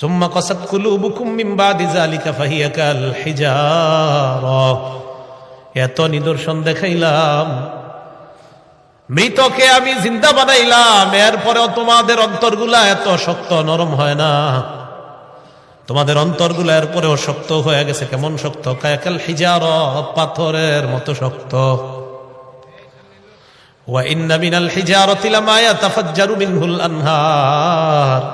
সুম্মা কাসাত কুলুবুকুম মিন বাদি যালিকা ফাহিয়া কাল হিজারা। এত নিদর্শন দেখাইলাম, মৃতকে আমি জিন্দা বানাইলাম, এরপরেও তোমাদের অন্তরগুলা এত শক্ত নরম হয় না। তোমাদের অন্তরগুলা এরপরেও শক্ত হয়ে গেছে। কেমন শক্ত? কাল হিজারা, পাথরের মতো শক্ত। ওয়া ইন্না মিনাল হিজারাতি লামা ইয়াতাফাজ্জারু মিনহুল আনহার।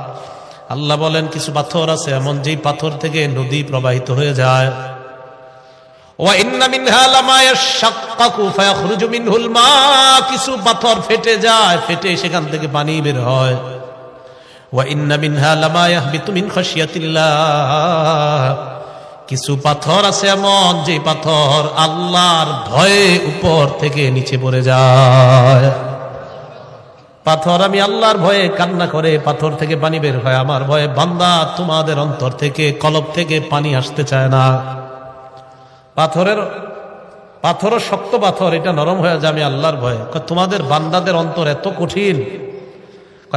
আল্লাহ বলেন কিছু পাথর আছে এমন, যেই পাথর থেকে নদী প্রবাহিত হয়ে যায়। ওয়া ইন্না মিনহা লামা ইয়াশাক্কাকু ফায়াখরুজু মিনহুল মা। কিছু পাথর ফেটে যায়, ফেটে সেখান থেকে পানি বের হয়। ওয়া ইন্না মিনহা লামা ইয়াহবিতু মিন খাশিয়াতিল্লাহ। কিছু পাথর আছে এমন, যে পাথর আল্লাহর ভয়ে উপর থেকে নিচে পড়ে যায়। পাথর আমি আল্লাহর ভয়ে কান্না করে পাথর থেকে পানি বের হয় আমার ভয়ে। বান্দা, তোমাদের অন্তর থেকে, কলব থেকে পানি আসতে চায় না। পাথরও শক্ত পাথর, এটা নরম হয়ে যায় আমি আল্লাহর ভয়ে। তোমাদের বান্দাদের অন্তর এত কঠিন,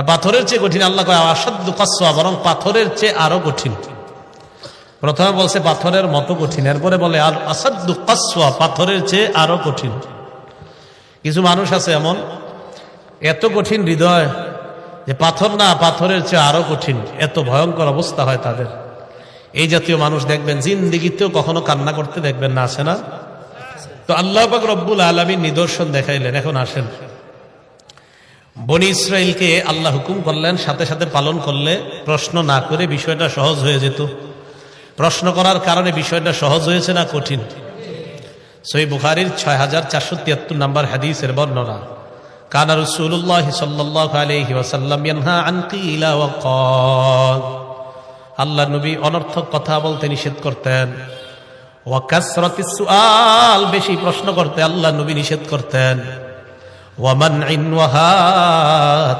পাথরের চেয়ে কঠিন। আল্লাহ কয় আসাদ্দু কাসওয়া, বরং পাথরের চেয়ে আরো কঠিন। প্রথমে বলছে পাথরের মতো কঠিন, এরপরে বলে আর আসাদ্দু কাসওয়া, পাথরের চেয়ে আরো কঠিন। কিছু মানুষ আছে এমন, এত কঠিন হৃদয় যে পাথর না, পাথরের চেয়ে আরো কঠিন, এত ভয়ঙ্কর অবস্থা হয় তাদের। এই জাতীয় মানুষ দেখবেন জিন্দেগিতেও কখনো কান্না করতে দেখবেন না, আসে না? তো আল্লাহ পাক রব্বুল আলামিন নিদর্শন দেখাইলেন। এখন আসেন, বনি ইসরাইলকে আল্লাহ হুকুম করলেন, সাথে সাথে পালন করলে প্রশ্ন না করে বিষয়টা সহজ হয়ে যেত। প্রশ্ন করার কারণে বিষয়টা সহজ হয়েছে না কঠিন? সহিহ বুখারীর 6473 নম্বর হাদিসের বর্ণনা, কানা রাসূলুল্লাহ সাল্লাল্লাহু আলাইহি ওয়াসাল্লাম ইয়ানহা আন কিলা ওয়া ক্বাল। আল্লাহ নবী অনর্থক কথা বলতে নিষেধ করতেন। ওয়া কাসরাতিস সুআল, বেশি প্রশ্ন করতে আল্লাহ নবী নিষেধ করতেন। ওয়া মানইন ওয়া হাত,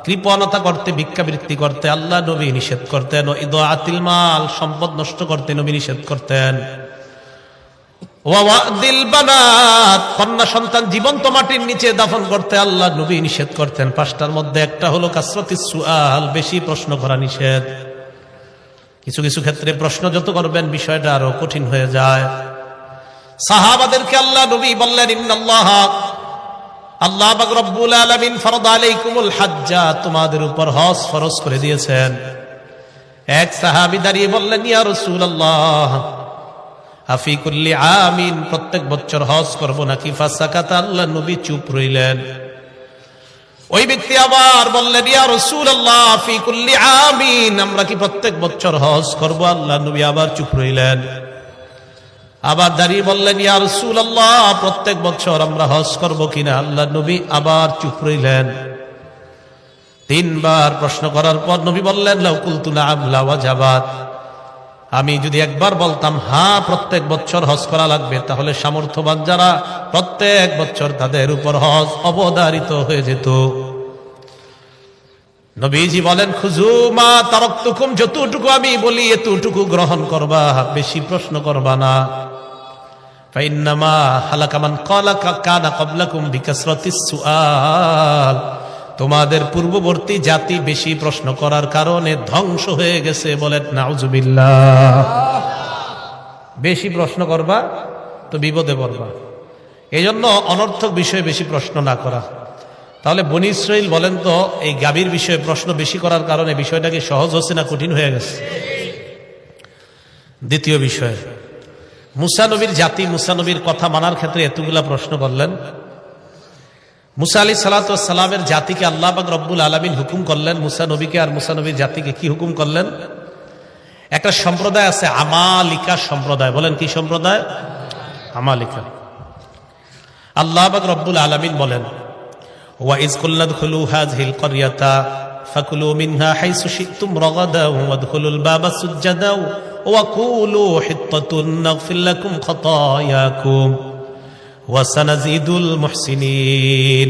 কৃপণতা করতে, ভিক্ষাবৃত্তি করতে আল্লাহ নবী নিষেধ করতেন। ও ইদাআতিল মাল, সম্পদ নষ্ট করতে নবী নিষেধ করতেন। ওয়া ওয়াদিল বানাত, কন্যা সন্তান জীবন্ত মাটির নিচে দাফন করতে আল্লাহ নবী নিষেধ করতেন। পাঁচটার মধ্যে একটা হলো কাসরাতিস সুআল, বেশি প্রশ্ন করা নিষেধ। কিছু কিছু ক্ষেত্রে প্রশ্ন যত করবেন বিষয়টা আরো কঠিন হয়ে যায়। সাহাবাদেরকে আল্লাহ নবী বললেন ইন্নাল্লাহ, আল্লাহ পাক রব্বুল আলামিন ফরদ আলাইকুমুল হাজ্জা, তোমাদের উপর হজ ফরজ করে দিয়েছেন। এক সাহাবী দাঁড়িয়ে বললেন ইয়া রাসূলুল্লাহ আফি কুল্লি আমিন, প্রত্যেক বছর হজ করব নাকি? ফাসাকাতা, আল্লাহ নবী চুপ রইলেন। ওই ব্যক্তি আবার বললেন ইয়া রাসূলুল্লাহ আফি কুল্লি আমিন, আমরা কি প্রত্যেক বছর হজ করব? আল্লাহ নবী আবার চুপ রইলেন। আবার দাঁড়িয়ে বললেন ইয়া রাসূলুল্লাহ প্রত্যেক বছর আমরা হজ করব কিনা? আল্লাহ নবী আবার চুপ রইলেন। তিনবার প্রশ্ন করার পর নবী বললেন লাউ কুলতু না'আম লাওয়াজাবাত, আমি যদি একবার বলতাম হ্যাঁ প্রত্যেক বছর হজ করা লাগবে, তাহলে সামর্থ্যবান যারা প্রত্যেক বছর তাদের উপর হজ অবধারিত হয়ে যেত। নবীজি বলেন খুযু মা তারাকতুকুম, যতটুকু আমি বলি এতটুকু গ্রহণ করবা, বেশি প্রশ্ন করবা না। ফাইন্নামা হালাকা মান কানা ক্বাবলাকুম বিকাসরাতিস সুআল, তোমাদের পূর্ববর্তী জাতি বেশি প্রশ্ন করার কারণে ধ্বংস হয়ে গেছে। বলেন নাউজুবিল্লাহ। বেশি প্রশ্ন করবা তো বিপদে পড়বা। এই জন্য অনর্থক বিষয়ে বেশি প্রশ্ন না করা। তাহলে বনি ইসরাইল বলেন তো, এই গাভীর বিষয়ে প্রশ্ন বেশি করার কারণে বিষয়টাকে সহজ হচ্ছে না কঠিন হয়ে গেছে? দ্বিতীয় বিষয়, মুসা নবীর জাতি, মুসা নবীর কথা মানার ক্ষেত্রে এতগুলা প্রশ্ন করলেন। মুসা আলাইহিস সালাতু ওয়াস সালামের জাতিকে আল্লাহ পাক রব্বুল আলামিন হুকুম করলেন, মুসা নবীকে আর মুসা নবীর জাতিকে কি হুকুম করলেন? একটা সম্প্রদায় আছে আমালিকা সম্প্রদায়। বলেন কি সম্প্রদায়? আমালিকা। আল্লাহ পাক রব্বুল আলামিন বলেন ওয়া ইজ কুল্লা দুখুলু হাযিহিল ক্বরিয়াতা ফাকুলু মিনহা হাইসু শি'তুম রাগাদাও ওয়াদখুলুল বাবা সুজ্জাদাও ওয়া কুলু হিত্তাতুন নাগফির লাকুম খাতায়াকুম ওয়া সানাজিদুল মুহসিনিন।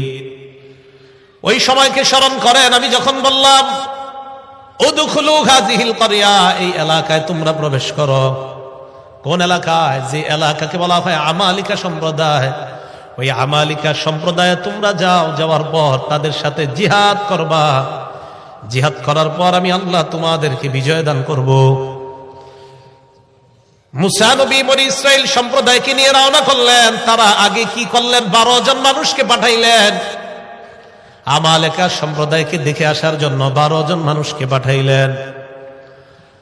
ওই সময়কে স্মরণ করেন, আমি যখন বললাম উদখুলু হাযিহিল ক্বরিয়া, এই এলাকায় তোমরা প্রবেশ করো। কোন এলাকায়? যে এলাকাকে বলা হয় আমালিকা সম্প্রদায়। ওই আমালিকা সম্প্রদায়ে তোমরা যাও, যাওয়ার পর তাদের সাথে জিহাদ করবা। জিহাদ করার পর আমি আল্লাহ তোমাদেরকে বিজয় দান করব। মুসা নবী বনি ইসরাইল সম্প্রদায়কে নিয়ে রওনা করলেন। তারা আগে কি করলেন? 12 জন মানুষকে পাঠাইলেন। আমালেকা সম্প্রদায়কে দেখে আসার জন্য 12 জন মানুষকে পাঠাইলেন।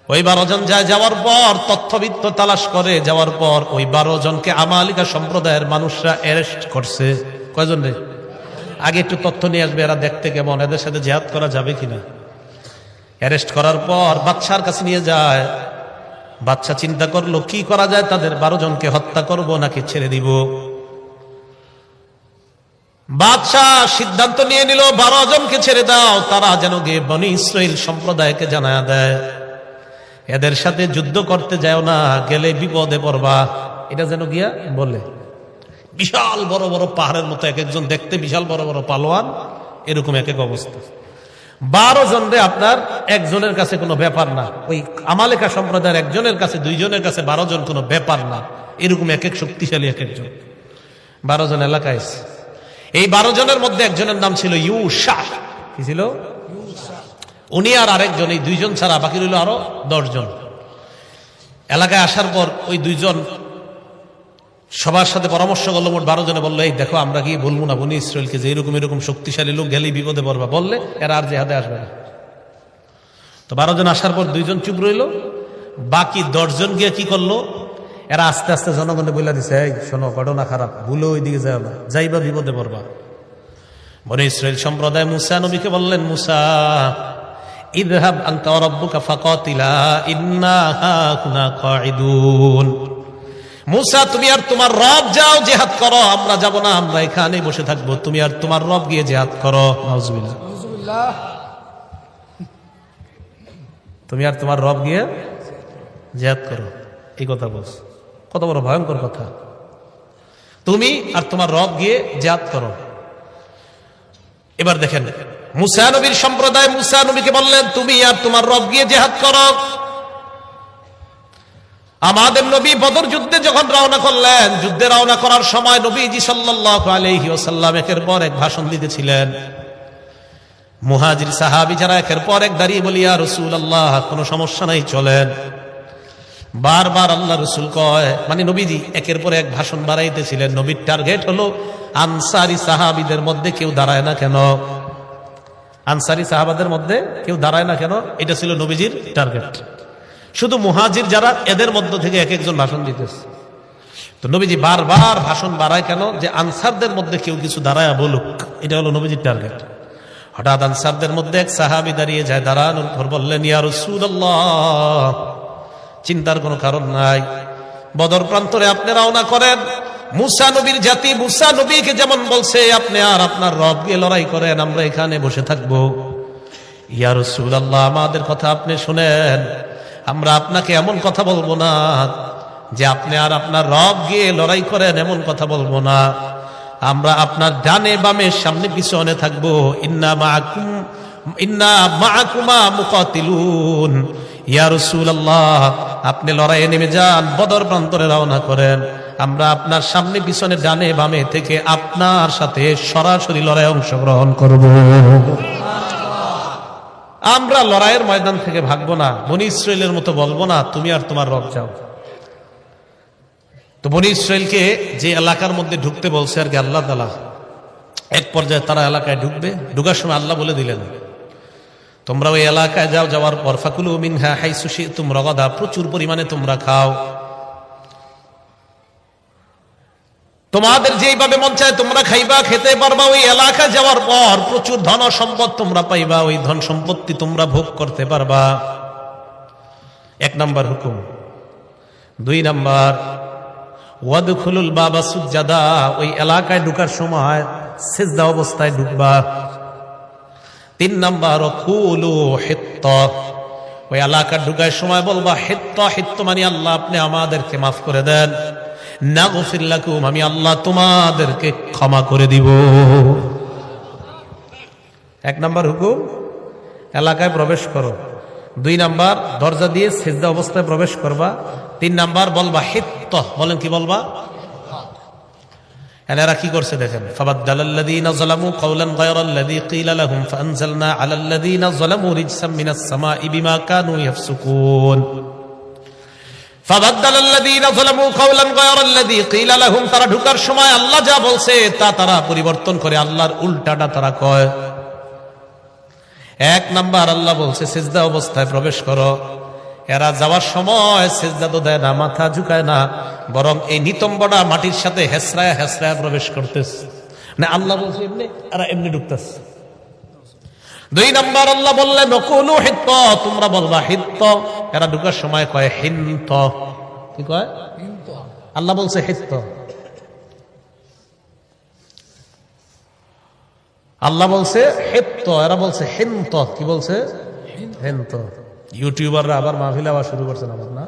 ওই 12 জন যাওয়ার পর তথ্যবিত্ত তালাশ করে যাওয়ার পর ওই 12 জনকে আমালিকা সম্প্রদায়ের মানুষরা অ্যারেস্ট করছে। কয়জন রে? আগে একটু তথ্য নিয়ে আসবে, এরা দেখতে কেমন, এদের সাথে জিহাদ করা যাবে কিনা। অ্যারেস্ট করার পর বাদশার কাছে নিয়ে যায়। বাদশা চিন্তা করলো কি করা যায়, তাদের 12 জনকে হত্যা করব নাকি ছেড়ে দিব। বাদশাহ সিদ্ধান্ত নিয়ে নিল 12 জনকে ছেড়ে দাও, তারা যেন গিয়ে বনি ইসরাইল সম্প্রদায়কে জানায়া দেয় এদের সাথে যুদ্ধ করতে যাও না, গেলে বিপদে পড়বা। এটা যেন গিয়া বলে। বিশাল বড় বড় পাহাড়ের মতো এক একজন দেখতে, বিশাল বড় বড় পালোয়ান, এরকম এক এক অবস্থা। 12 জন রে আপনার একজনের কাছে কোনো ব্যাপার না, ওই আমালেকা সম্প্রদায়ের একজনের কাছে 2 জনের কাছে 12 জন কোনো ব্যাপার না, এরকম এক এক শক্তিশালী এক একজন। 12 জন এলাকায়। এই 12 জনের মধ্যে একজনের নাম ছিল ইউশা। কি ছিল? উনি আর আরেকজন, এই 2 জন ছাড়া বাকি রইল আরো 10 জন। এলাকায় আসার পর ওই 2 জন সবার সাথে পরামর্শ করলো। মোট 12 জনে বললো, এই দেখো আমরা গিয়ে বলবো না বনি ইসরাইলকে যে এরকম এরকম শক্তিশালী লোক গেলেই বিপদে পড়বা, বললে এরা আর জেহাদে আসবে না। তো 12 জন আসার পর 2 জন চুপ রইল। বাকি 10 জন গিয়ে কি করলো, এরা আস্তে আস্তে জনগণে বলে দিছে, এই শোনো ঘটনা খারাপ, ভুলে ওই দিকে যাও না, যাইবা বিপদে পড়বা। বনি ইসরাইল সম্প্রদায় মুসা নবীকে বললেন, মুসা ইযহাব আনতা ওয়া রাব্বুকা ফাকাতিলা ইন্না হাকুনা কাঈদুন। মুসা তুমি আর তোমার রব যাও জিহাদ করো, আমরা যাব না, আমরা এখানেই বসে থাকবো, তুমি আর তোমার রব গিয়ে জিহাদ করো। নাউজুবিল্লাহ। তুমি আর তোমার রব গিয়ে জিহাদ করো, এই কথা বলছ। কত বড় ভয়ঙ্কর কথা। তুমি আর তোমার রব গিয়ে জিহাদ করো। এবার দেখেন মুসা নবীর সম্প্রদায় মুসা নবীকে বললেন, তুমি আর তোমার রব গিয়ে জিহাদ করো। আমাদের নবী বদর যুদ্ধে যখন রওনা করলেন, যুদ্ধে রওনা করার সময় নবীজি সাল্লাল্লাহু আলাইহি ওয়াসাল্লাম একের পর এক ভাষণ দিতেছিলেন। মুহাজির সাহাবী যারা একের পর এক দাঁড়িয়ে বলি, ইয়া রাসূলুল্লাহ কোনো সমস্যা নাই, চলেন। বারবার আল্লাহ রাসূল কয়, মানে নবীজি একের পর এক ভাষণ বাড়াইতেছিলেন। নবীর টার্গেট হলো আনসারী সাহাবীদের মধ্যে কেউ দাঁড়ায় না কেন, আনসারী সাহাবাদের মধ্যে কেউ দাঁড়ায় না কেন, এটা ছিল নবীজির টার্গেট। শুধু মুহাজির যারা, এদের মধ্য থেকে এক একজন ভাষণ দিতেছে। তো নবীজি বারবার ভাষণ বাড়ায় কেন, যে আনসারদের মধ্যে কেউ কিছু দাঁড়ায় বলুক, এটা হলো নবীজির টার্গেট। হঠাৎ আনসারদের মধ্যে এক সাহাবী দাঁড়িয়ে যায়, দাঁড়ানোর পর বললেন, ইয়া রাসূলুল্লাহ চিন্তার কোনো কারণ নাই, বদর প্রান্তরে আপনি রওনা করেন, মুসা নবীর জাতি মুসা নবীকে যেমন বলছে আপনি আর আপনার রব গিয়ে লড়াই করেন, আমরা এখানে বসে থাকবো। ইয়া রাসূলুল্লাহ আমাদের কথা আপনি শুনেন, আমরা আপনাকে এমন কথা বলবো না যে আপনি আর আপনার রব গিয়ে লড়াই করেন, এমন কথা বলবো না। আমরা আপনার ডানে বামে সামনে পিছনে থাকবো। ইন্না মাআকুমা মুকাতিলুন। ইয়া রাসূলুল্লাহ আপনি লড়াইয়ে নেমে যান, বদর প্রান্তরে রওনা করেন, আমরা আপনার সামনে পিছনে ডানে বামে থেকে আপনার সাথে সরাসরি লড়াইয়ে অংশগ্রহণ করব। আমরা লড়াইয়ের ময়দান থেকে ভাগবো না, বনি ইসরাইলের মতো বলবো না তুমি আর তোমার রব যাও। তো বনি ইসরাইলকে যে এলাকার মধ্যে ঢুকতে বলছে আর কি আল্লাহ তাআলা, এক পর্যায়ে তারা এলাকায় ঢুকবে। ঢুকার সময় আল্লাহ বলে দিলেন, তোমরা ওই এলাকায় যাও, যাওয়ার পর ফাকুলু মিনহা হাইসু শি'তুম রাগাদা, প্রচুর পরিমাণে তোমরা খাও, তোমাদের যেইভাবে মন চায় তোমরা খাইবা, খেতে পারবা। ওই এলাকা যাওয়ার পর প্রচুর ধন সম্পদ তোমরা পাইবা, ওই ধন সম্পত্তি তোমরা ভোগ করতে পারবা। 1 নাম্বার হুকুম। 2 নাম্বার ওয়াদখুলুল বাবা সুজ্জাদা, ওই এলাকায় ঢুকার সময় সিজদা অবস্থায় ঢুকবা। 3 নাম্বার কুলু হিত্তা, ওই এলাকা ঢুকার সময় বলবা হিত্তা। হিত্তা মানে আল্লাহ আপনি আমাদেরকে মাফ করে দেন, নাগফির লাকুম আমি আল্লাহ তোমাদেরকে ক্ষমা করে দিব। 1 নাম্বার হুকুম এলাকায় প্রবেশ করো। 2 নাম্বার দরজা দিয়ে সিজদা অবস্থায় প্রবেশ করবা। 3 নাম্বার বলবা হিত্তা, বলেন কি বলবা? এনারা কি করছে দেখেন, ফাবাদদালাল্লাযীনা যালামু কাওলান গায়রাল্লাযী ক্বিলা লাহুম ফাআনজালনা আলাল্লাযীনা যালামু রিজসাম মিনাস সামাই বিমা কানু ইয়াফসুকুন। ফাবাদদালাল্লাযীনা যালামু কাওলান গায়রাল্লাযী ক্বিলা লাহুম, তারা ঢোকার সময় আল্লাহ যা বলছে তা তারা পরিবর্তন করে আল্লাহর উল্টাটা তারা কয়। এক নাম্বার, আল্লাহ বলছে সিজদা অবস্থায় প্রবেশ করো, এরা যাওয়ার সময় সিজদা তো দেয় না, মাথা ঝুঁকায় না, বরং এই নিতম্বটা মাটির সাথে হেসরায় হেসরায় প্রবেশ করতেছে। না আল্লাহ বলছে এমনি, এরা এমনি ঢুকতেছে। দুই নাম্বার, আল্লাহ বললেন নকুলু হিত্ত, তোমরা বলবা হিত্ত, এরা ঢুকার সময় কয় হিন্ত। কি কয়? আল্লাহ বলছে হিত্ত, আল্লাহ বলছে হিত্ত, এরা বলছে হিন্ত। কি বলছে? হিন্ত। ইউটিউবাররা আবার মাহফিল আবার শুরু করছেন আবার, না?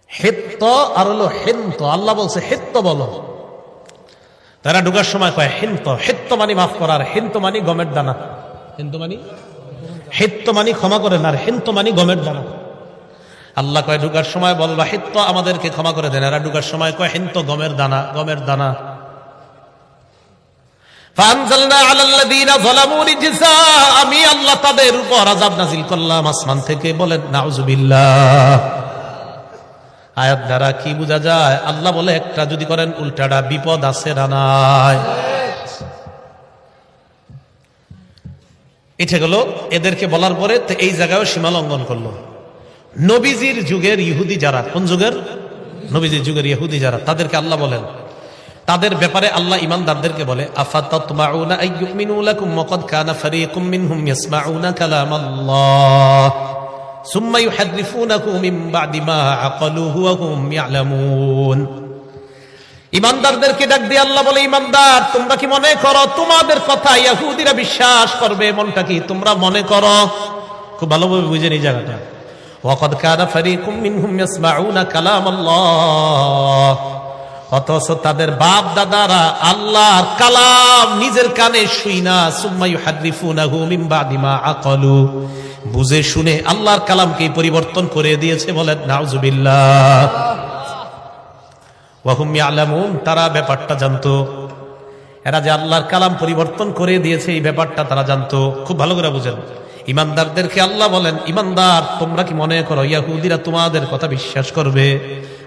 হিত্ত আর হলো হিন্ত। আল্লাহ বলছে হিত্ত বলো, তারা ঢুকার সময় কয় হিন্ত। হিত্ত মানি মাফ করার, হিন্ত মানি গমের দানা। হিন্ত মানি, হিত্ত মানি ক্ষমা করেন, আর হিন্ত মানি গমের দানা। আল্লাহ কয় ঢুকার সময় বলবা হিত্ত, আমাদেরকে ক্ষমা করে দেন। এরা ঢুকার সময় কয় হিন্ত, গমের দানা, গমের দানা। ফাআনজালনা আলাল্লাযীনা যালামু রিজসা, আমি আল্লাহ তাদের উপর আযাব নাযিল করলাম আসমান থেকে। বলেন নাউযুবিল্লাহ। আয়াত দ্বারা কি বোঝা যায়? আল্লাহ বলে একটা যদি করেন উল্টাটা বিপদ আছে না নাই? এটা গেল এদেরকে বলার পরে এই জায়গায় সীমা লঙ্ঘন করলো। নবীজির যুগের ইহুদি যারা, কোন যুগের? নবীজির যুগের ইহুদি যারা, তাদেরকে আল্লাহ বলেন, তাদের ব্যাপারে আল্লাহ ইমানদারদেরকে বলে আফাতাতমাউনা আইয়ুমিনু লাকুম ওয়া ক্বাদ কানা ফারীকুম মিনহুম ইয়াসমাউনা কালামাল্লাহ সুম্মা ইউহাররিফুনাহু মিন বা'দি মা আকালুহু ওয়া হুম ইয়ালামুন। ইমানদারদেরকে ডাক দিয়ে আল্লাহ বলে, ইমানদার তোমরা কি মনে করো তোমাদের কথা ইহুদিরা বিশ্বাস করবে? মনটা কি তোমরা মনে করো? খুব ভালোভাবে বুঝে এই জায়গাটা। ওয়া ক্বাদ কানা ফারীকুম মিনহুম ইয়াসমাউনা কালামাল্লাহ, অথচ তাদের বাপ দাদারা আল্লাহর কালাম নিজের কানে শুইনা সুম্মা ইউহাররিফুনাহু মিন বা'দি মা আকালু, বুঝে শুনে আল্লাহর কালামকে পরিবর্তন করে দিয়েছে। বলেন নাউযুবিল্লাহ। ওয়া হুম ইয়ালামুন, তারা ব্যাপারটা জানতো। এরা যে আল্লাহর কালাম পরিবর্তন করে দিয়েছে এই ব্যাপারটা তারা জানতো। খুব ভালো করে বুঝেন। ইমানদারদেরকে আল্লাহ বলেন, ইমানদার তোমরা কি মনে করো ইহুদিরা তোমাদের কথা বিশ্বাস করবে?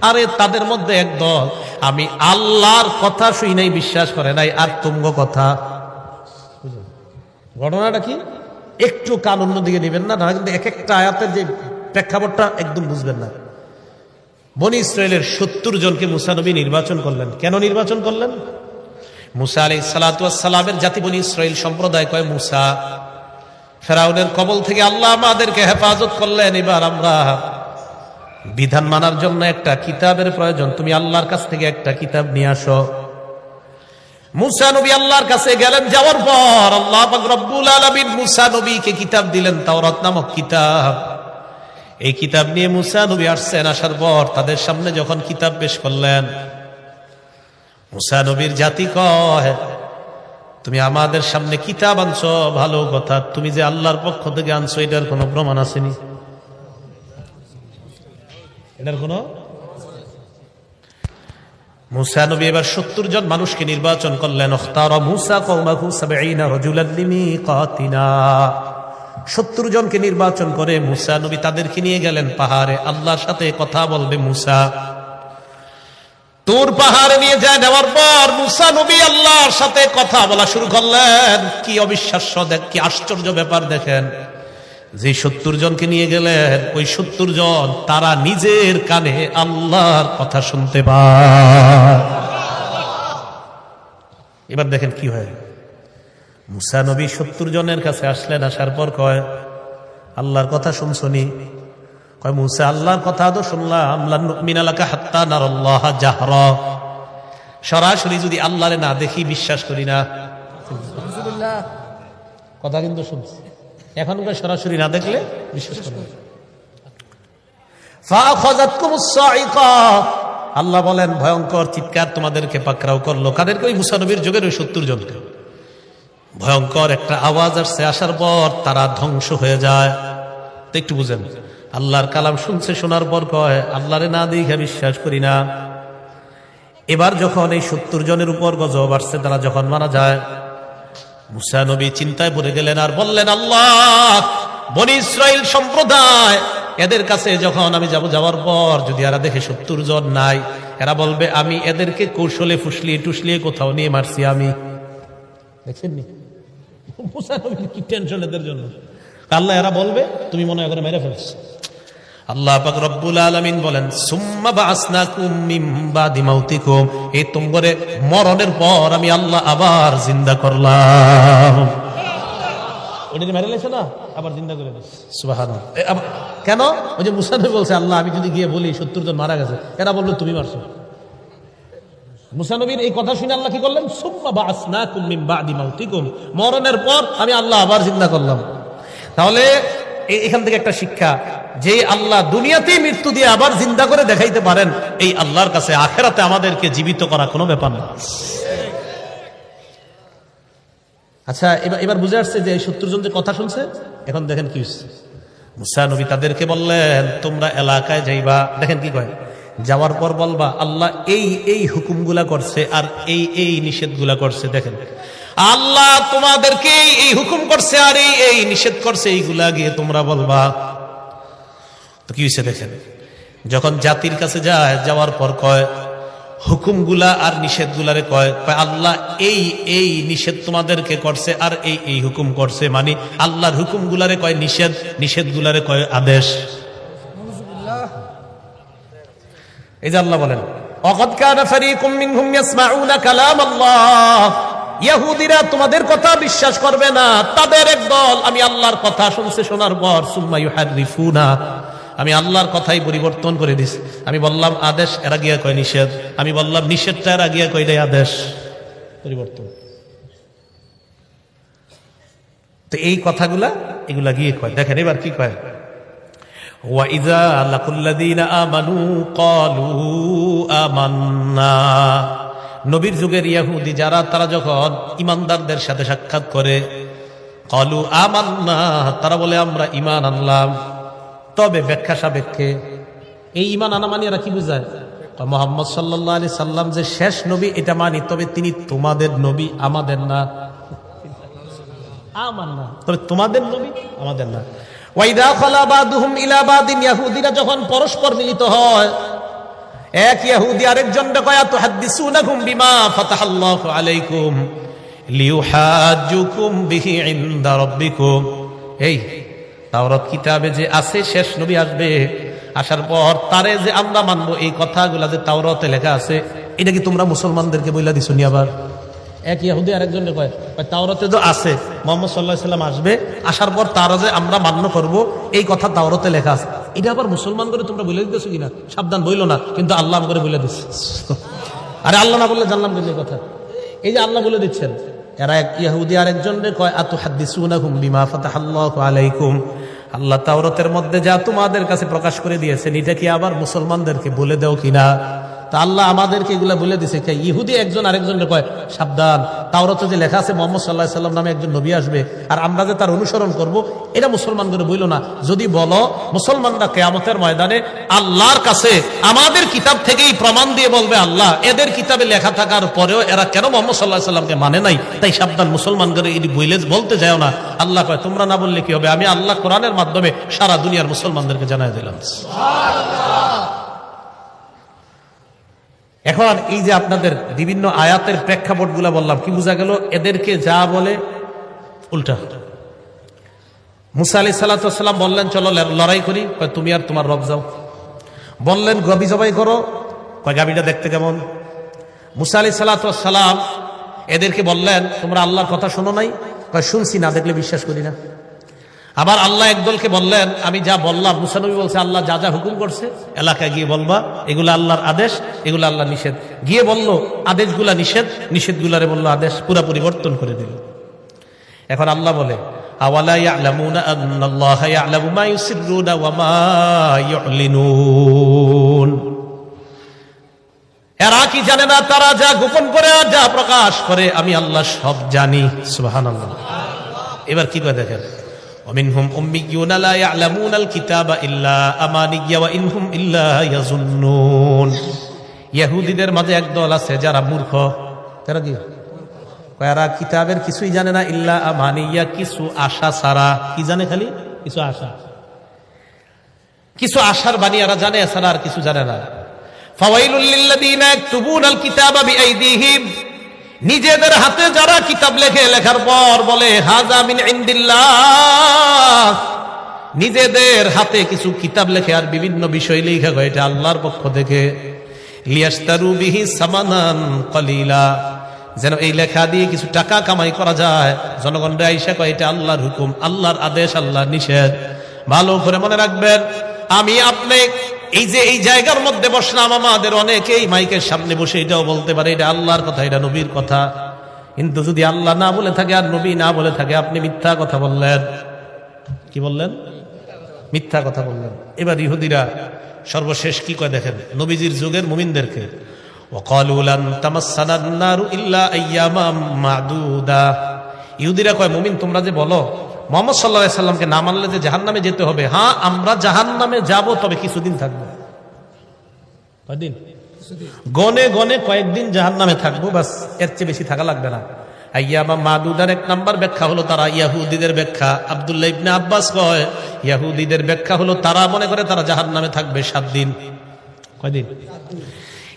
আরে তাদের মধ্যে এক দল আমি আল্লাহর কথা শুই নাই, বিশ্বাস করে নাই, আর তুমগো কথা। ঘটনাটা কি? একটু কান অন্যদিকে নেবেন না, না কিন্তু এক একটা আয়াতের যে প্রেক্ষাপটটা একদম বুঝবেন না। বনি ইসরায়েলের 70 জনকে মুসা নবী নির্বাচন করলেন। কেন নির্বাচন করলেন? মুসা আলাইহিস সালাতু ওয়াস সালামের জাতি বনি ইসরায়েল সম্প্রদায় কয়, মুসা ফেরাউনের কবল থেকে আল্লাহ আমাদেরকে হেফাজত করলেন, এবার আমরা বিধান মানার জন্য একটা কিতাবের প্রয়োজন, তুমি আল্লাহর কাছ থেকে একটা কিতাব নিয়ে আসো। মুসা নবী আল্লাহর কাছে গেলেন, যাওয়ার পর আল্লাহ পাক রব্বুল আলামিন মুসা নবীকে কিতাব দিলেন, তাওরাত নামক কিতাব। এই কিতাব নিয়ে মুসা নবী আসছেন। আসার পর তাদের সামনে যখন কিতাব পেশ করলেন, মুসা নবীর জাতি কয়, তুমি আমাদের সামনে কিতাব আনছো ভালো কথা, তুমি যে আল্লাহর পক্ষ থেকে আনছো এটার কোনো প্রমাণ আসেনি? এটার কোনো? মুসা নবী এবার 70 জন মানুষকে নির্বাচন করলেন। ইখতারা মুসা কওমাহু 70 রাজুলান লিমিকাতিনা, 70 জনকে নির্বাচন করে মুসা নবী তাদেরকে নিয়ে গেলেন পাহাড়ে। আল্লাহর সাথে কথা বলবে মুসা। তুর পাহাড়ে নিয়ে যায়, নেওয়ার পর মুসা নবী আল্লাহর সাথে কথা বলা শুরু করলেন। কি অবিশ্বাস্য, দেখ কি আশ্চর্য ব্যাপার দেখেন। যে 70 জনকে নিয়ে গেলেন, ওই 70 জন তারা নিজের কানে আল্লাহর কথা শুনতে পায়। এবার দেখেন কি হয়। মুসা নবী 70 জনের কাছে আসলেন। আসার পর কয়, আল্লাহর কথা শুনছনি? কয়, মুসা আল্লাহর কথা তো শুনলাম, লান নুমিনা লাকা হাত্তা নারাল্লাহ জাহরা, সরাসরি যদি আল্লাহরে না দেখি বিশ্বাস করি না। কথা কিন্তু শুনছি, এখন সরাসরি না দেখলে বিশ্বাস করি না। ফাআখাযাতকুমুস সাইকা, আল্লাহ বলেন ভয়ঙ্কর চিৎকার তোমাদেরকে পাকড়াও করলো। কাদেরকে? ওই মুসা নবীর যুগের ওই 70 জনকে। ভয়ঙ্কর একটা আওয়াজ আসছে, আসার পর তারা ধ্বংস হয়ে যায়। তো একটু বুঝেন, আল্লাহর কালাম শুনছে, শোনার পর কয় আল্লাহরে না দেখে বিশ্বাস করি না। এবার যখন এই 70 জনের উপর গজব আসছে, তারা যখন মারা যায়, মুসা নবী চিন্তায় পড়ে গেলেন আর বললেন, আল্লাহ, বনি ইসরাইল সম্প্রদায়, এদের কাছে যখন আমি যাওয়ার পর যদি এরা দেখে 70 জন নাই, এরা বলবে আমি এদেরকে কৌশলে ফুসলিয়ে টুসলিয়ে কোথাও নিয়ে মারছি। আমি দেখছেননি মুসা নবীর কি টেনশন এদের জন্য। আল্লাহ এরা বলবে তুমি মনে হয় মেরে ফেলছো। আল্লাহ পাক রব্বুল আলামিন বলেন, সুম্মা বাসনাকুম মিন বাদি মাউতিকুম, এই তোমাদের মরণের পর আমি আল্লাহ আবার জিন্দা করলাম। ওটা মেরে লেছে না, আবার জিন্দা করে দিস। সুবহানাল্লাহ। কেন? ওই যে মুসা নবী বলছে, আল্লাহ আমি যদি গিয়ে বলি 70 জন মারা গেছে, এরা বললো তুমি মারছো। মুসা নবীর এই কথা শুনে আল্লাহ কি করলেন? সুম্মা বাসনাকুম মিন বাদি মাউতিকুম, মরণের পর আমি আল্লাহ আবার জিন্দা করলাম। তাহলে এখান থেকে একটা শিক্ষা, যে আল্লাহ দুনিয়াতেই মৃত্যু দিয়ে আবার জিন্দা করে দেখাইতে পারেন, এই আল্লাহর কাছে আখিরাতে আমাদেরকে জীবিত করা কোনো ব্যাপার না। আচ্ছা, এবার বুঝে আসছে যে এই 70 জন যে কথা শুনছে। এখন দেখেন কি হচ্ছে। মুসা নবী তাদেরকে বললেন, তোমরা এলাকায় যাইবা, দেখেন কি কয়, যাওয়ার পর বলবা আল্লাহ এই হুকুমগুলা করছে আর এই নিষেধগুলা করছে। দেখেন, আল্লাহ তোমাদেরকে এই হুকুম করছে আর এই নিষেধ করছে, এইগুলা গিয়ে তোমরা বলবা। তো কি হয়েছে দেখেন, যখন জাতির কাছে যাওয়ার পর কয় হুকুমগুলা আর নিষেধগুলারে কয় আল্লাহ এই নিষেধ তোমাদেরকে করছে আর এই হুকুম করছে, মানে আল্লাহর হুকুমগুলারে কয় নিষেধ, নিষেধগুলারে কয় আদেশ। এই যে আল্লাহ বলেন, ওয়াকাদ কানা ফারীকুম মিনহুম ইয়াসমাউনা কালাম আল্লাহ, ইহুদিরা তোমাদের কথা বিশ্বাস করবে না, তাদের একদল আমি আল্লাহর কথা শুনছে, শোনার পর সুম্মা ইউহারিফুনা, আমি আল্লাহর কথাই পরিবর্তন করে দিছি। আমি বললাম আদেশ, এরা গিয়া কয় নিষেধ, আমি বললাম নিষেধটা, এরা গিয়া কয় দেয় আদেশ। পরিবর্তন। তো এই কথাগুলা এগুলা গিয়ে কয়। দেখেন এবার কি কয়, ওয়াইযা লাকুল্লাযীনা আমানু ক্বালু আমান্না, নবীর যুগের ইহুদি যারা, তারা যখন ইমানদারদের সাথে সাক্ষাৎ করে, ক্বালু আমান্না, তারা বলে আমরা ঈমান আনলাম। তবে ব্যাখ্যা সাপেক্ষে এই ঈমান আনা মানে এরা কি বুঝায়, মুহাম্মদ সাল্লাল্লাহু আলাইহি সাল্লাম যে শেষ নবী এটা মানি, তবে তিনি তোমাদের নবী আমাদের না। আমান্না, তবে তোমাদের নবী আমাদের না। ওয়াইদা খালা বাদুহুম ইলা বাদিন, ইহুদিরা যখন পরস্পর মিলিত হয়, এক ইহুদি আরেকজনকে কয় তুহাদ্দিসুনাকুম বিমা ফাতাহাল্লাহু আলাইকুম লিউহাজ্জুকুম বিহি ইনদা রাব্বিকুম, এই তাওরাত কিতাবে যে আছে শেষ নবী আসবে, আসার পর তারে যে আমরা মানবো, এই কথাগুলা যে তাওরাতে লেখা আছে, এটা কি তোমরা মুসলমানদেরকে বইলা দিছো নি? আবার এক ইহুদি আরেকজনকে কয় তাওরাতে তো আছে মুহাম্মদ সাল্লাল্লাহু আলাইহি সাল্লাম আসবে, আসার পর তারা যে আমরা মান্য করব, এই কথা তাওরাতে লেখা আছে, এটা আবার মুসলমান করে তোমরা বলে দিতেছো কিনা? সাবধান, বইলো না, কিন্তু আল্লাহ করে বলে দিচ্ছে। আরে আল্লাহ না বললে জানলাম কিন্তু এই কথা। এই যে আল্লাহ বলে দিচ্ছেন, এরা এক ইহুদি আরেকজনকে কয় আতুহাদ্দিসুনাকুম বিমা ফাতাহাল্লাহু আলাইকুম, আল্লাহ তাওরাতের মধ্যে যা তোমাদের কাছে প্রকাশ করে দিয়েছেন, এটা কি আবার মুসলমানদেরকে বলে দাও কিনা? তা আল্লাহ আমাদেরকে এগুলা বলে দিছে। ইহুদি একজন আরেকজনকে কয় সাবধান, তাওরাতে যে লেখা আছে মুহাম্মদ সাল্লাল্লাহু আলাইহি সাল্লাম নামে একজন নবী আসবে, আর আমরা যে তার অনুসরণ করব, এটা মুসলমান করে বইল না। যদি বলো, মুসলমানরা কিয়ামতের ময়দানে আল্লাহর কাছে আমাদের কিতাব থেকেই প্রমাণ দিয়ে বলবে, আল্লাহ এদের কিতাবে লেখা থাকার পরেও এরা কেন মুহাম্মদ সাল্লাল্লাহু আলাইহি সাল্লামকে মানে নাই, তাই সাবধান, মুসলমান করে এটি বলতে যাও না। আল্লাহ কয় তোমরা না বললে কি হবে, আমি আল্লাহ কোরআনের মাধ্যমে সারা দুনিয়ার মুসলমানদেরকে জানাই দিলাম। এখন এই যে আপনাদের বিভিন্ন আয়াতের প্রেক্ষাপট গুলা বললাম, কি বোঝা গেল? এদেরকে যা বলে উল্টা। মুসা আলাইহিস সালাতু ওয়াস সালাম বললেন চলো লড়াই করি, কয় তুমি আর তোমার রব যাও। বললেন গাবি জবাই করো, কয় গাবিটা দেখতে কেমন? মুসা আলাইহিস সালাতু ওয়াস সালাম এদেরকে বললেন তোমরা আল্লাহর কথা শোনো নাই, কয় শুনছি, না দেখলে বিশ্বাস করি না। আবার আল্লাহ একদলকে বললেন আমি যা বললাম, মুসা নবী বলছে আল্লাহ যা যা হুকুম করছে এলাকায় গিয়ে বলবা, এগুলো আল্লাহর আদেশ, এগুলো আল্লাহর নিষেধ। গিয়ে বলল আদেশগুলা নিষেধ, নিষেধগুলারে বললো আদেশ, পুরা পরিবর্তন করে দিল। এখন আল্লাহ বলে আওয়ালা ইয়ালামুনা আন্নাল্লাহা ইয়ালামু মা ইউসিররুনা ওয়া মা ইউলিনুন, এরা কি জানে না তারা যা গোপন করে আর যা প্রকাশ করে আমি আল্লাহ সব জানি। সুবহানাল্লাহ। এবার কি করে দেখেন, ومنهم أميون لا يعلمون الكتاب إلا أماني وإنهم إلا يظنون, ইহুদিদের মাঝে একদল আছে যারা মূর্খ, তারা কি এরা কিতাবের কিছুই জানে না, ইল্লা আমানিয়া, কিছু আশা ছাড়া। কি জানে? খালি কিছু আশা, কিছু আশার বাণী এরা জানে, এছাড়া আর কিছু জানে না। ফাওয়াইলুল লিল্লাযীনা ইয়াকতুবুনাল কিতাবা বিআইদিহিম, নিজেদের হাতে যারা কিতাব লেখে, লেখার পর বলে হাযা মিন ইনদিল্লাহ, নিজেদের হাতে কিছু কিতাব লেখে আর বিভিন্ন বিষয় লেখা হয় এটা আল্লাহর পক্ষ থেকে, লিয়াশতারু বিহি সামানান কলিলা, যেন এই লেখা দিয়ে কিছু টাকা কামাই করা যায়। জনগণরা আইসা কয় এটা আল্লাহর হুকুম, আল্লাহর আদেশ, আল্লাহর নিষেধ। ভালো করে মনে রাখবেন, আমি আপনি এই যে এই জায়গার মধ্যে বসলাম, আমাদের অনেকেই মাইকের সামনে বসে এটাও বলতে পারে এটা আল্লাহর কথা, এটা নবীর কথা। কিন্তু যদি আল্লাহ না বলে থাকে আর নবী না বলে থাকে, আপনি মিথ্যা কথা বললেন। কি বললেন? মিথ্যা কথা বললেন। এবার ইহুদিরা সর্বশেষ কি কয় দেখেন, নবীজির যুগের মুমিনদেরকে, ওয়াকালু লান তামাসসানান নারু ইল্লা আইয়ামাম মাদুদা। ইহুদিরা কয়, মুমিন তোমরা যে বলো মুহাম্মদ সাল্লাল্লাহু আলাইহি সাল্লামকে না মানলে যে জাহান্নামে যেতে হবে, হ্যাঁ আমরা জাহান্নামে যাব, তবে কিছুদিন থাকবো। কয়দিন? গনে গনে কয়েকদিন জাহান্নামে থাকবো, বাস, এর চেয়ে বেশি থাকা লাগবে না। আইয়ামাম মাদুদার এক নাম্বার ব্যাখ্যা হলো তারা ইহুদিদের ব্যাখ্যা। আব্দুল্লাহ ইবনে আব্বাস কয় ইহুদিদের ব্যাখ্যা হলো তারা মনে করে তারা জাহান্নামে থাকবে 7 দিন। কয়দিন?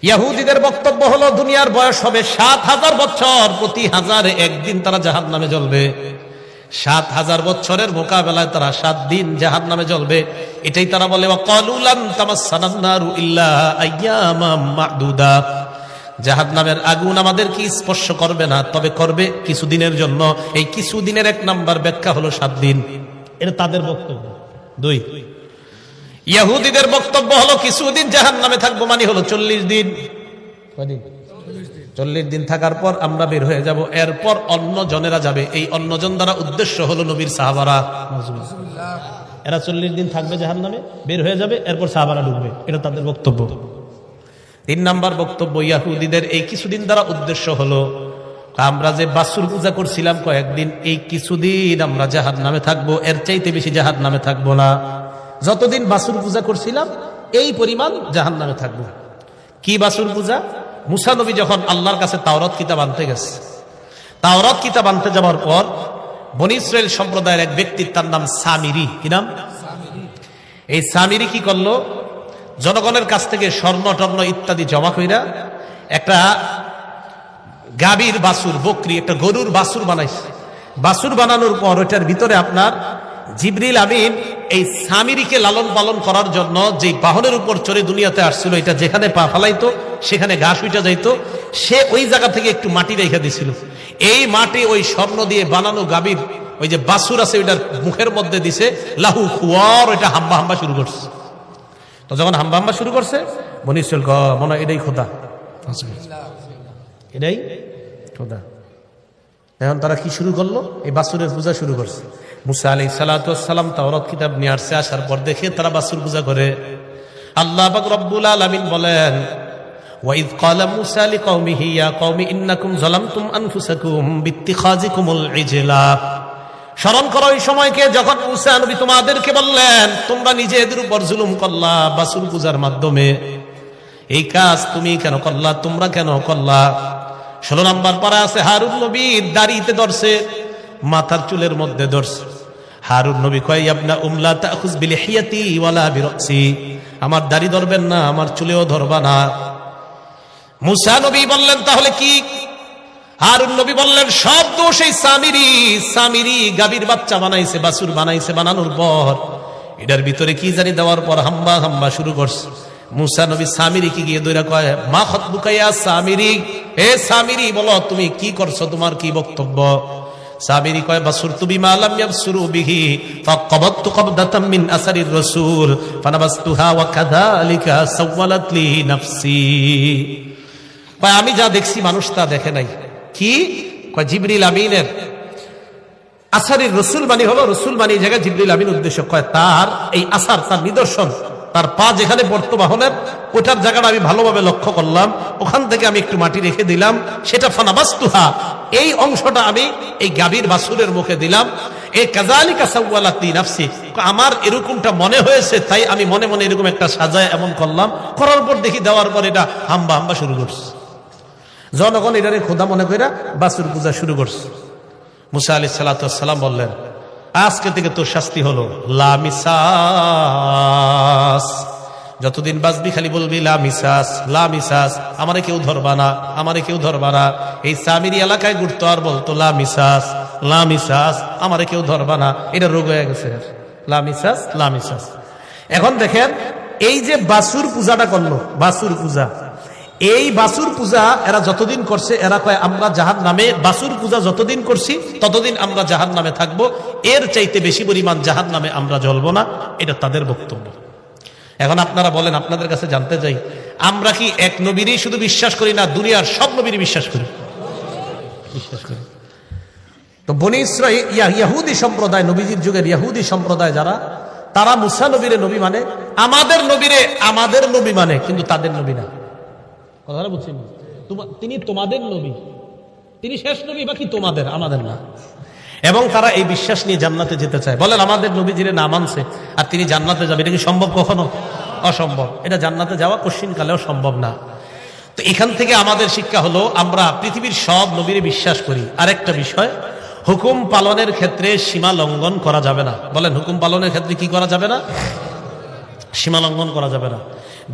ইহুদিদের বক্তব্য হলো দুনিয়ার বয়স হবে 7000 বছর, প্রতি 1000-এ 1 দিন তারা জাহান্নামে জ্বলবে। 7000 বছরের মোকাবেলায় তারা 7 দিন জাহান্নামে জ্বলবে। এটাই তারা বলে ওয়াকালু লান তামাসসানান নারু ইল্লা আইয়ামাম মাদুদা, জাহান্নামের আগুন আমাদেরকে স্পর্শ করবে না, তবে করবে কিছুদিনের জন্য। এই কিছুদিনের এক নাম্বার ব্যাখ্যা হলো 7 দিন। এটা তাদের বক্তব্য। 2, ইহুদিদের বক্তব্য হলো কিছুদিন জাহান্নামে থাকবো মানে হলো 40 দিন। কয়দিন? 40 দিন থাকার পর আমরা বের হয়ে যাব, এরপর অন্য জনেরা যাবে। এই অন্য জন দ্বারা উদ্দেশ্য হলো নবীর সাহাবারা। এরা 40 দিন থাকবে জাহান্নামে, বের হয়ে যাবে, এরপর সাহাবারা ঢুকবে। এটা তাদের বক্তব্য। 3 নাম্বার বক্তব্য ইহুদিদের, এই কিছুদিন দ্বারা উদ্দেশ্য হলো আমরা যে বাসুর পূজা করছিলাম কয়েকদিন, এই কিছুদিন আমরা জাহান্নামে থাকবো, এর চাইতে বেশি জাহান্নামে থাকবো না। যতদিন বাসুর পূজা করছিলাম এই পরিমাণ জাহান্নামে থাকবো। কি বাসুর পূজা? মুসা নবী যখন আল্লাহর কাছে তাওরাত কিতাব আনতে গেছে, তাওরাত কিতাব আনতে যাওয়ার পর বনী ইসরাইল সম্প্রদায়ের এক ব্যক্তি, তার নাম সামিরি। কি নাম? এই সামিরি কি করলো, জনগণের কাছ থেকে স্বর্ণ টর্ণ ইত্যাদি জমা কইরা একটা গাভীর বাছুর, বকরি, একটা গরুর বাছুর বানাইছে। বাছুর বানানোর পর ওইটার ভিতরে আপনার জিবরিল আমিন এই সামিরিকে লালন পালন করার জন্য যে বাহনের উপর চড়ে দুনিয়াতে আসছিল, এটা যেখানে পা ফালাইতো সেখানে ঘাস উঠে যাইতো, সে ওই জায়গা থেকে একটু মাটি রেখে দিছিল। এই মাটি ওই স্বর্ণ দিয়ে বানানো গাভীর ওই যে বাছুর আছে ওইটার মুখের মধ্যে দিছে, লাহু খুয়ার, ওইটা হাম্বা হাম্বা শুরু করছে। তো যখন হাম্বা হাম্বা শুরু করছে, বনী ইসরাইল মনে হয় এটাই খোদা, এটাই খোদা। এখন তারা কি শুরু করলো? এই বাছুরের পূজা শুরু করছে। মুসা আলাইহিস সালাতু ওয়াস সালাম তাওরাত কিতাব নিয়ে আসছে, আসার পর দেখে তারা বাছুর পূজা করে। আল্লাহ পাক রব্বুল আলামিন বলেন, ওয়াইদ ক্বালা মুসা লিকওমিহি ইয়া কওমি ইন্নাকুম যালামতুম আনফুসাকুম বিত্তিখাযিকুমুল ইজলা। স্মরণ করো ওই সময়কে যখন মুসা নবী তোমাদেরকে বললেন তোমরা নিজেদের উপর জুলুম করলা বাছুর পূজার মাধ্যমে। এই কাজ তুমি কেন করলা, তোমরা কেন করলা? 16 নম্বর পারা আছে, হারুন নবীর দাড়িতে ধরছে, মাথার চুলের মধ্যে ধরছে। হারুন নবী কয়, ইবনা উমলা তাখুজ বিলিহিয়াতি ওয়ালা বিরাসি, আমার দাড়ি ধরবেন না, আমার চুলেও ধরবা না। মুসা নবী বললেন তাহলে কি? হারুন নবী বললেন সব দোষ এই সামিরি গাভীর বাচ্চা বানাইছে, বাছুর বানাইছে, বানানোর পর এটার ভিতরে কি জানি দেওয়ার পর হাম্বা হাম্বা শুরু করছে। মুসা নবী সামিরি কি গিয়ে দইরা কয়, মা খতবুকা ইয়া সামিরি, এ সামিরি বলো তুমি কি করছো, তোমার কি বক্তব্য? সামিরি কয়, বাসুরতু বিমা লাম ইয়াবসুরু বিহি ফাকাবাতু কবদাতাম মিন আসারির রাসূল ফানাবাসতুহা ওয়া কাযালিকা সাওয়ালাত লি নাফসি। কয় আমি যা দেখছি মানুষ তা দেখে নাই। কি কয়? জিবরিল আমিনের আসারির রাসূল মানে হলো রাসূল মানে এই জায়গায় জিবরিল আমিন উদ্দেশ্য। কয় তার এই আসার, তার নিদর্শন, তার পা যেখানে পড়তো বাহনের, ওটার জায়গাটা আমি ভালোভাবে লক্ষ্য করলাম, ওখান থেকে আমি একটু মাটি রেখে দিলাম, সেটা ফানাবাসতুহা, এই অংশটা আমি এই গাভীর বাছুরের মুখে দিলাম। এ কাযালিকা সাওয়ালাতি নাফসি, আমার এরকমটা মনে হয়েছে তাই আমি মনে মনে এরকম একটা সাজায় এমন করলাম, করার পর দেখি দেওয়ার পর এটা হাম্বা হাম্বা শুরু করছে। জনগণ এটারে খোদা মনে কইরা বাছুর পূজা শুরু করছে। মুসা আলাইহিস সালাতু ওয়াস সালাম বললেন, আজকে থেকে তোর শাস্তি হলো লা মিসাস, যতদিন বাঁচবি খালি বলবি লা মিসাস, লা মিসাস, আমারে কেউ ধরবা না, আমারে কেউ ধরবা না। এই সামিরি এলাকায় ঘুরতো আর বলতো লা মিসাস, লা মিসাস, আমারে কেউ ধরবা না। এটা রোগ হয়ে গেছে, লা মিসাস, লা মিসাস। এখন দেখেন এই যে বাছুর পূজাটা করলো, বাছুর পূজা, এই বাছুর পূজা এরা যতদিন করছে, এরা কয় আমরা জাহান্নামে, বাছুর পূজা যতদিন করছি ততদিন আমরা জাহান্নামে থাকবো, এর চাইতে বেশি পরিমাণ জাহান্নামে আমরা জ্বলবো না। এটা তাদের বক্তব্য। এখন আপনারা বলেন, আপনাদের কাছে জানতে চাই, আমরা কি এক নবীরই শুধু বিশ্বাস করি না দুনিয়ার সব নবীরই বিশ্বাস করি? বিশ্বাস করি। তো বনী ইসরাঈল ইহুদি সম্প্রদায়, নবীজির যুগের ইহুদি সম্প্রদায় যারা, তারা মুসা নবীরে নবী মানে, আমাদের নবীরে আমাদের নবী মানে, কিন্তু তাদের নবী না। কথাটা বুঝছেন? তিনি তোমাদের নবী, তিনি শেষ নবী, বাকি তোমাদের, আমাদের না। এবং তারা এই বিশ্বাস নিয়ে জান্নাতে যেতে চায়। বলেন আমাদের নবীজিরে না মানছে আর তিনি জান্নাতে যাবে, এটা কি সম্ভব? কখনো অসম্ভব। এটা জান্নাতে যাওয়া কোশ্চিনকালেও সম্ভব না। তো এখান থেকে আমাদের শিক্ষা হলো, আমরা পৃথিবীর সব নবীরে বিশ্বাস করি। আরেকটা বিষয়, হুকুম পালনের ক্ষেত্রে সীমা লঙ্ঘন করা যাবে না। বলেন হুকুম পালনের ক্ষেত্রে কি করা যাবে না? সীমা লঙ্ঘন করা যাবে না।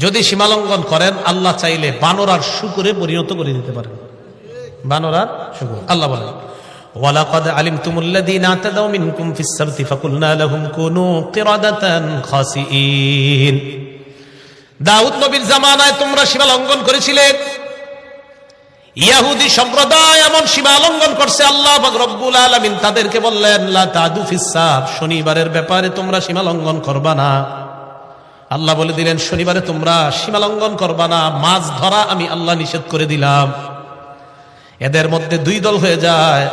যদি সীমা লঙ্ঘন করেন, আল্লাহ চাইলে বানর আর শূকরে পরিণত করে দিতে পারেন। বানর আর শূকর। আল্লাহ বলেন, ওয়ালাকাদ আলিমতুমুল্লাযীনা আতাদাউ মিনকুম ফিস সাবতি ফাকুলনা লাহুম কুনু কিরাদাতান খাসিঈন। দাউদ নবীর জামানায় তোমরা সীমা লঙ্ঘন করেছিলে। ইহুদি সম্প্রদায় এমন সীমা লঙ্ঘন করছে, আল্লাহ পাক রব্বুল আলামিন তাদেরকে বললেন, লা তাদু ফিস সাব, শনিবারের ব্যাপারে তোমরা সীমা লঙ্ঘন করবা না। আল্লাহ বলে দিলেন, শনিবারে তোমরা সীমা লঙ্ঘন করবা না, মাছ ধরা আমি আল্লাহ নিষেধ করে দিলাম। এদের মধ্যে দুই দল হয়ে যায়।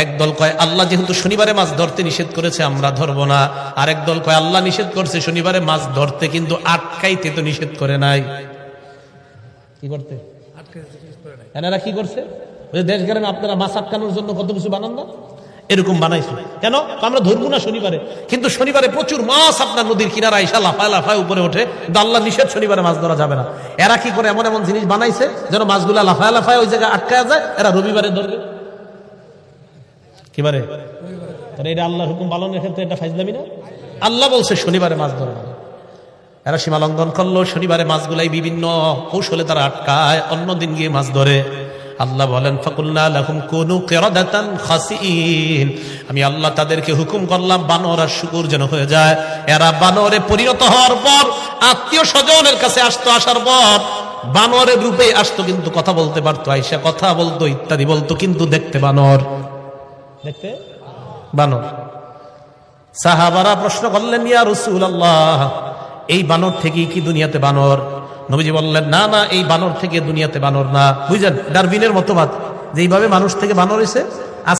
এক দল কয় আল্লাহ যেহেতু শনিবারে মাছ ধরতে নিষেধ করেছে আমরা ধরবো না, আরেক দল কয় আল্লাহ নিষেধ করছে শনিবারে মাছ ধরতে, কিন্তু আটকাইতে তো নিষেধ করে নাই। কি করতে? এনারা কি করছে? দেশ গ্রামে আপনারা মাছ আটকানোর জন্য কত কিছু বানান না, এরকম বানাইছে। কেন? আমরা ধরবো না শনিবারে, কিন্তু শনিবারে প্রচুর মাছ আপনার নদীর কিনারা এসে লাফায় লাফায় উপরে ওঠে, কিন্তু আল্লাহ নিষেধ, শনিবারে মাছ ধরা যাবে না। এরা কি করে? এমন এমন জিনিস বানাইছে যেন মাছগুলা লাফায় লাফায় ওই জায়গায় আটকায় যায়, এরা রবিবারে ধরবে। কিবারে? এটা আল্লাহর হুকুম পালনের ক্ষেত্রে এটা ফাইজলামি না? আল্লাহ বলছে শনিবারে মাছ ধরবে। এরা সীমা লঙ্ঘন করলো, শনিবারে মাছগুলাই বিভিন্ন কৌশলে তারা আটকায়, অন্য দিন গিয়ে মাছ ধরে। আল্লাহ বলেন, ফাকুলনা লাহুম কুনু কিরাদাতান খাসিঈন, আমি আল্লাহ তাদেরকে হুকুম করলাম বানর আর শূকর যেন হয়ে যায়। এরা বানরে পরিণত হওয়ার পর আত্মীয় স্বজনের কাছে আসতো, আসার পর বানরের রূপে আসতো, কিন্তু কথা বলতে পারতো, আইসা কথা বলতো, ইত্যাদি বলতো, কিন্তু দেখতে বানর, দেখতে বানর। সাহাবারা প্রশ্ন করলেন, ইয়া রাসূলুল্লাহ, এই বানর থেকেই কি দুনিয়াতে বানর? নবীজি বললেন, না না, এই বানর থেকে দুনিয়াতে বানর না। বুঝলেন? ডারউইনের মতবাদ যে এইভাবে মানুষ থেকে বানর হয়েছে,